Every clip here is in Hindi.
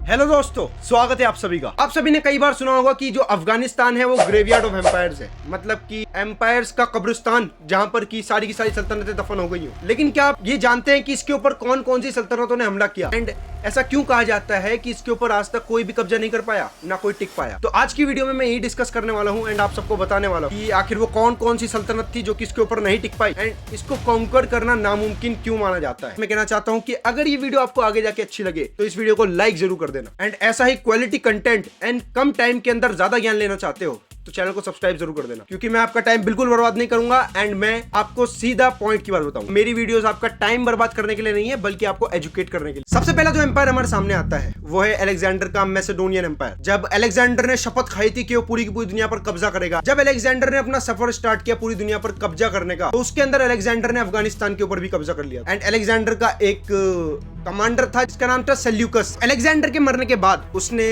हेलो दोस्तों, स्वागत है आप सभी का। आप सभी ने कई बार सुना होगा कि जो अफगानिस्तान है वो ग्रेवयार्ड ऑफ एम्पायर्स है, मतलब कि एम्पायर्स का कब्रिस्तान, जहां पर की सारी सल्तनतें दफन हो गई हो। लेकिन क्या आप ये जानते हैं कि इसके ऊपर कौन कौन सी सल्तनतों ने हमला किया एंड ऐसा क्यों कहा जाता है कि इसके ऊपर आज तक कोई भी कब्जा नहीं कर पाया, ना कोई टिक पाया। तो आज की वीडियो में मैं यही डिस्कस करने वाला हूँ एंड आप सबको बताने वाला हूँ कि आखिर वो कौन कौन सी सल्तनत थी जो कि इसके ऊपर नहीं टिक पाई एंड इसको कॉन्कर करना नामुमकिन क्यों माना जाता है। मैं कहना चाहता हूँ कि अगर ये वीडियो आपको आगे जाके अच्छी लगे तो इस वीडियो को लाइक जरूर कर देना एंड ऐसा ही क्वालिटी कंटेंट एंड कम टाइम के अंदर ज्यादा ज्ञान लेना चाहते हो तो चैनल को सब्सक्राइब जरूर कर देना, क्योंकि मैं आपका टाइम बिल्कुल बर्बाद नहीं करूंगा एंड मैं आपको सीधा पॉइंट की बात बताऊंगा। मेरी वीडियोस आपका टाइम बर्बाद करने के लिए नहीं है, बल्कि आपको एजुकेट करने के लिए। सबसे पहला जो एम्पायर हमारे सामने आता है वो है अलेक्जेंडर का मैसेडोनियन एम्पायर। जब अलेक्जेंडर ने शपथ खाई थी कि वो पूरी की पूरी दुनिया पर कब्जा करेगा, जब अलेक्जेंडर ने अपना सफर स्टार्ट किया पूरी दुनिया पर कब्जा करने का, तो उसके अंदर अलेक्जेंडर ने अफगानिस्तान के ऊपर भी कब्जा कर लिया एंड अलेक्जेंडर का एक कमांडर था जिसका नाम था सेल्यूकस। अलेक्जेंडर के मरने के बाद उसने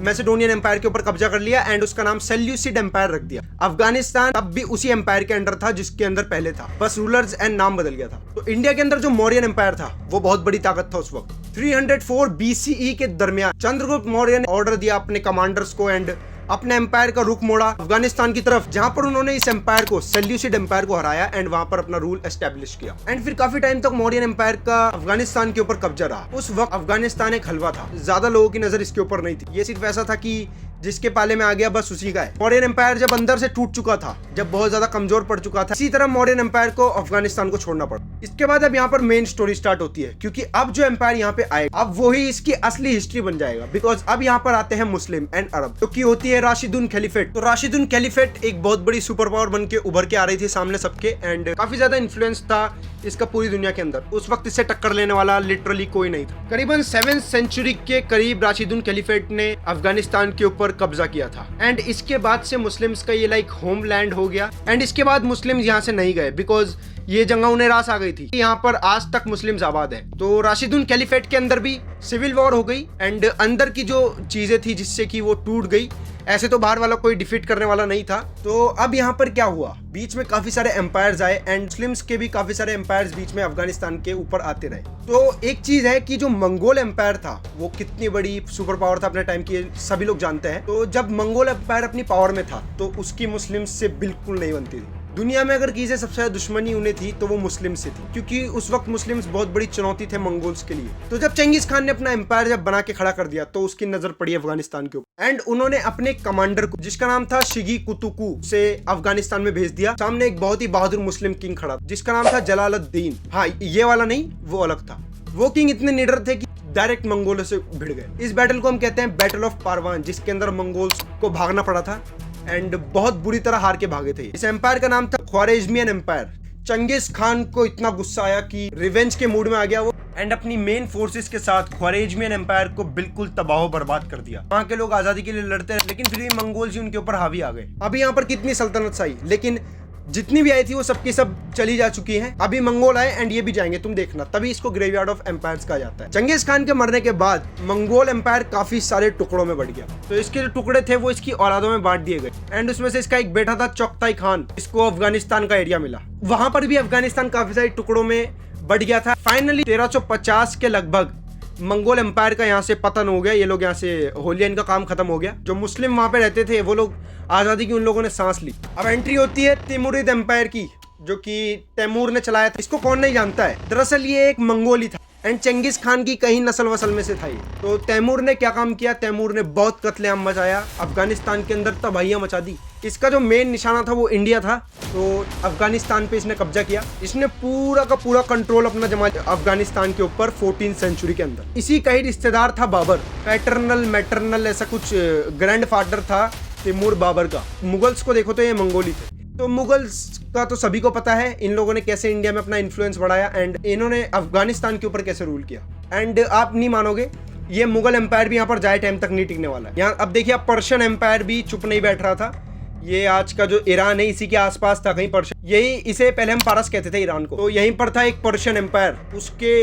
मैसेडोनियन एम्पायर के ऊपर कब्जा कर लिया एंड उसका नाम सेल्यूसिड एम्पायर रख दिया। अफगानिस्तान अब भी उसी एम्पायर के अंडर था जिसके अंदर पहले था, बस रूलर्स एंड नाम बदल गया था। तो इंडिया के अंदर जो मौर्यन एम्पायर था वो बहुत बड़ी ताकत था उस वक्त। 304 BCE के दरमियान चंद्रगुप्त मौर्य ने ऑर्डर दिया अपने कमांडर्स को एंड अपने एम्पायर का रुख मोड़ा अफगानिस्तान की तरफ, जहां पर उन्होंने इस एम्पायर को, सेल्यूसिड एम्पायर को हराया एंड वहां पर अपना रूल एस्टेब्लिश किया एंड फिर काफी टाइम तक मौर्यन एम्पायर का अफगानिस्तान के ऊपर कब्जा रहा। उस वक्त अफगानिस्तान एक हलवा था, ज्यादा लोगों की नजर इसके ऊपर नहीं थी। ये सिर्फ ऐसा था कि जिसके पाले में आ गया बस उसी का है। मौर्यन एम्पायर जब अंदर से टूट चुका था, जब बहुत ज्यादा कमजोर पड़ चुका था, इसी तरह मौर्यन एम्पायर को अफगानिस्तान को छोड़ना पड़ा। इसके बाद अब यहाँ पर मेन स्टोरी स्टार्ट होती है, क्योंकि अब जो एम्पायर यहाँ पे आएगा अब वही इसकी असली हिस्ट्री बन जाएगा। बिकॉज अब यहाँ पर आते हैं मुस्लिम एंड अरब, जो की होती है राशिदुन खलीफेट। तो राशिदुन खलीफेट एक बहुत बड़ी सुपर पावर बन के उभर के आ रही थी सामने सबके एंड काफी ज्यादा इन्फ्लुएंस था इसका पूरी दुनिया के अंदर। उस वक्त इससे टक्कर लेने वाला लिटरली कोई नहीं था। करीबन 7th सेंचुरी के करीब राशिदुन खलीफेट ने अफगानिस्तान के ऊपर कब्जा किया था एंड इसके बाद से मुस्लिम्स का ये लाइक होमलैंड हो गया एंड इसके बाद मुस्लिम्स यहाँ से नहीं गए, बिकॉज ये जगह उन्हें रास आ गई थी। यहाँ पर आज तक मुस्लिम्स आबाद है। तो राशिदुन खलीफेट के अंदर भी सिविल वॉर हो गई एंड अंदर की जो चीजें थी जिससे कि वो टूट गई, ऐसे तो बाहर वाला कोई डिफीट करने वाला नहीं था। तो अब यहाँ पर क्या हुआ, बीच में काफी सारे एम्पायर्स आए एंड मुस्लिम्स के भी काफी सारे एम्पायर्स बीच में अफगानिस्तान के ऊपर आते रहे। तो एक चीज है कि जो मंगोल एम्पायर था वो कितनी बड़ी सुपर पावर था अपने टाइम की, सभी लोग जानते हैं। तो जब मंगोल एम्पायर अपनी पावर में था तो उसकी मुस्लिम्स से बिल्कुल नहीं बनती थी। दुनिया में अगर किसी से सबसे ज्यादा दुश्मनी उन्हें थी तो वो मुस्लिम से थी, क्योंकि उस वक्त मुस्लिम्स बहुत बड़ी चुनौती थे मंगोल्स के लिए। तो जब चंगेज खान ने अपना एम्पायर जब बना के खड़ा कर दिया तो उसकी नजर पड़ी अफगानिस्तान के ऊपर एंड उन्होंने अपने कमांडर को, जिसका नाम था शिगी कुतुकू, से अफगानिस्तान में भेज दिया। सामने एक बहुत ही बहादुर मुस्लिम किंग खड़ा जिसका नाम था जलालुद्दीन। हाँ, ये वाला नहीं, वो अलग था। वो किंग इतने निडर थे कि डायरेक्ट मंगोलों से भिड़ गए। इस बैटल को हम कहते हैं बैटल ऑफ पारवान, जिसके अंदर मंगोल्स को भागना पड़ा था एंड बहुत बुरी तरह हार के भागे थे। इस एम्पायर का नाम था ख्वारिज़मियन एम्पायर। चंगेज खान को इतना गुस्सा आया कि रिवेंज के मूड में आ गया वो एंड अपनी मेन फोर्सेस के साथ ख्वारिज़मियन एम्पायर को बिल्कुल तबाह बर्बाद कर दिया। वहां के लोग आजादी के लिए लड़ते रहे, लेकिन फिर भी मंगोल्स ही उनके ऊपर हावी आ गए। अभी यहाँ पर कितनी सल्तनत आई, लेकिन जितनी भी आई थी वो सबकी सब चली जा चुकी हैं। अभी मंगोल आए एंड ये भी जाएंगे, तुम देखना। तभी इसको ग्रेवयार्ड ऑफ एम्पायर्स कहा जाता है। चंगेज खान के मरने के बाद मंगोल एम्पायर काफी सारे टुकड़ों में बढ़ गया। तो इसके जो टुकड़े थे वो इसकी औलादों में बांट दिए गए एंड उसमें से इसका एक बेटा था चोगताई खान, इसको अफगानिस्तान का एरिया मिला। वहां पर भी अफगानिस्तान काफी सारे टुकड़ों में बढ़ गया था। फाइनली 1350 के लगभग मंगोल एम्पायर का यहाँ से पतन हो गया। ये लोग यहाँ से होलिया, इनका काम खत्म हो गया। जो मुस्लिम वहां पे रहते थे वो लोग आजादी की उन लोगों ने सांस ली। अब एंट्री होती है तिमुरिद एम्पायर की, जो कि तैमूर ने चलाया था। इसको कौन नहीं जानता है, दरअसल ये एक मंगोली था एंड चंगेज खान की कहीं नस्ल वसल में से था ये। तो तैमूर ने क्या काम किया, तैमूर ने बहुत कत्लेआम मचाया, अफगानिस्तान के अंदर तबाहियां मचा दी। इसका जो मेन निशाना था वो इंडिया था। तो अफगानिस्तान पे इसने कब्जा किया। इसने पूरा का पूरा कंट्रोल अपना जमा अफगानिस्तान के ऊपर 14th सेंचुरी के अंदर। इसी का ही रिश्तेदार था बाबर, पैटर्नल मैटरनल ऐसा कुछ ग्रैंड फादर था तैमूर बाबर का। मुगल्स को देखो तो ये मंगोली थे। तो मुगल्स का तो सभी को पता है इन लोगों ने कैसे इंडिया में अपना इन्फ्लुएंस बढ़ाया एंड इन्होंने अफगानिस्तान के ऊपर कैसे रूल किया। एंड आप नहीं मानोगे, ये मुगल एम्पायर भी यहाँ पर जाए टाइम तक नहीं टिकने वाला है। यहाँ अब देखिए, अब पर्शियन एम्पायर भी चुप नहीं बैठ रहा था। ये आज का जो ईरान है इसी के आसपास था कहीं पर्शियन, यही इसे पहले हम पारस कहते थे ईरान को। तो यहीं पर था एक पर्शियन एम्पायर, उसके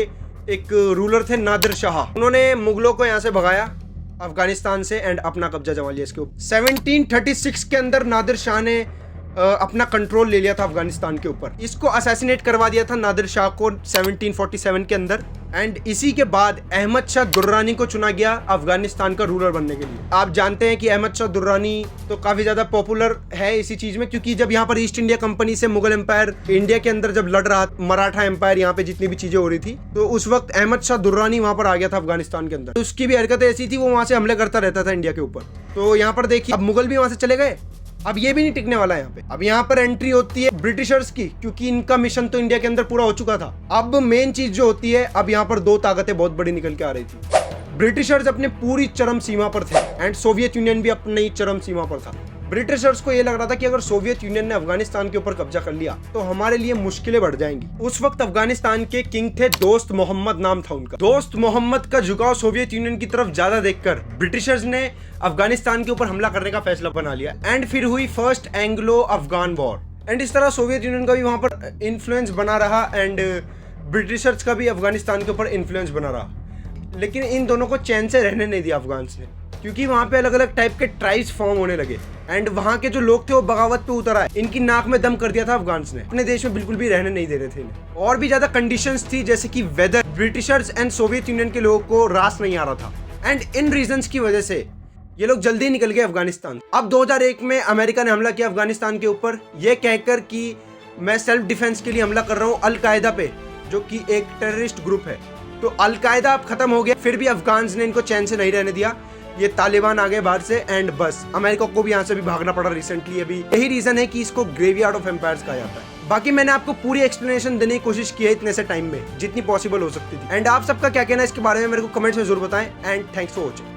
एक रूलर थे नादिर शाह। उन्होंने मुगलों को यहाँ से भगाया अफगानिस्तान से एंड अपना कब्जा जमा लिया इसके ऊपर। 1736 के अंदर नादिर शाह ने अपना कंट्रोल ले लिया था अफगानिस्तान के ऊपर। इसको असैसिनेट करवा दिया था नादिर शाह को 1747 के अंदर। एंड इसी के बाद अहमद शाह दुर्रानी को चुना गया अफगानिस्तान का रूलर बनने के लिए। आप जानते हैं कि अहमद शाह दुर्रानी तो काफी ज्यादा पॉपुलर है इसी चीज में, क्योंकि जब यहाँ पर ईस्ट इंडिया कंपनी से मुगल एम्पायर इंडिया के अंदर जब लड़ रहा, मराठा एम्पायर यहाँ पे जितनी भी चीजें हो रही थी, तो उस वक्त अहमद शाह दुर्रानी वहां पर आ गया था अफगानिस्तान के अंदर। तो उसकी भी हरकत ऐसी थी, वो वहां से हमले करता रहता था इंडिया के ऊपर। तो यहाँ पर देखिए अब मुगल भी वहां से चले गए, अब ये भी नहीं टिकने वाला यहाँ पे। अब यहाँ पर एंट्री होती है ब्रिटिशर्स की, क्योंकि इनका मिशन तो इंडिया के अंदर पूरा हो चुका था। अब मेन चीज जो होती है, अब यहाँ पर दो ताकतें बहुत बड़ी निकल के आ रही थी। ब्रिटिशर्स अपने पूरी चरम सीमा पर थे एंड सोवियत यूनियन भी अपनी चरम सीमा पर था। ब्रिटिशर्स को ये लग रहा था कि अगर सोवियत यूनियन ने अफगानिस्तान के ऊपर कब्जा कर लिया तो हमारे लिए मुश्किलें बढ़ जाएंगी। उस वक्त अफगानिस्तान के किंग थे दोस्त मोहम्मद, नाम था उनका। दोस्त मोहम्मद का झुकाव सोवियत यूनियन की तरफ ज्यादा देखकर ब्रिटिशर्स ने अफगानिस्तान के ऊपर हमला करने का फैसला बना लिया एंड फिर हुई first Anglo Afghan war. And इस तरह सोवियत यूनियन का भी वहां पर इन्फ्लुएंस बना रहा एंड ब्रिटिशर्स का भी अफगानिस्तान के ऊपर इन्फ्लुएंस बना रहा। लेकिन इन दोनों को चैन से रहने नहीं दिया अफगान्स ने, क्योंकि वहां पे अलग अलग टाइप के ट्राइब्स फॉर्म होने लगे एंड वहां के जो लोग थे वो बगावत पे उतर आए। इनकी नाक में दम कर दिया था अफगान्स ने, अपने देश में बिल्कुल भी रहने नहीं दे रहे थे इन्हें। और भी ज्यादा कंडीशंस थी, जैसे कि weather. Britishers and Soviet Union के लोगों को रास नहीं आ रहा था एंड इन रीजंस की वजह से ये लोग जल्दी निकल गए अफगानिस्तान। अब 2001 में अमेरिका ने हमला किया अफगानिस्तान के ऊपर, ये कहकर कि मैं सेल्फ डिफेंस के लिए हमला कर रहा हूँ अल-कायदा पे, जो कि एक टेररिस्ट ग्रुप है। तो अल-कायदा अब खत्म हो गया, फिर भी अफगान्स ने इनको चैन से नहीं रहने दिया। ये तालिबान आ गए बाहर से एंड बस अमेरिका को भी यहाँ से भी भागना पड़ा रिसेंटली। अभी यही रीजन है कि इसको ग्रेवयार्ड ऑफ एम्पायर्स कहा जाता है। बाकी मैंने आपको पूरी एक्सप्लेनेशन देने की कोशिश की है इतने से टाइम में, जितनी पॉसिबल हो सकती थी। एंड आप सबका क्या कहना है इसके बारे में मेरे को कमेंट्स में जरूर बताएं एंड थैंक्स फॉर वॉचिंग।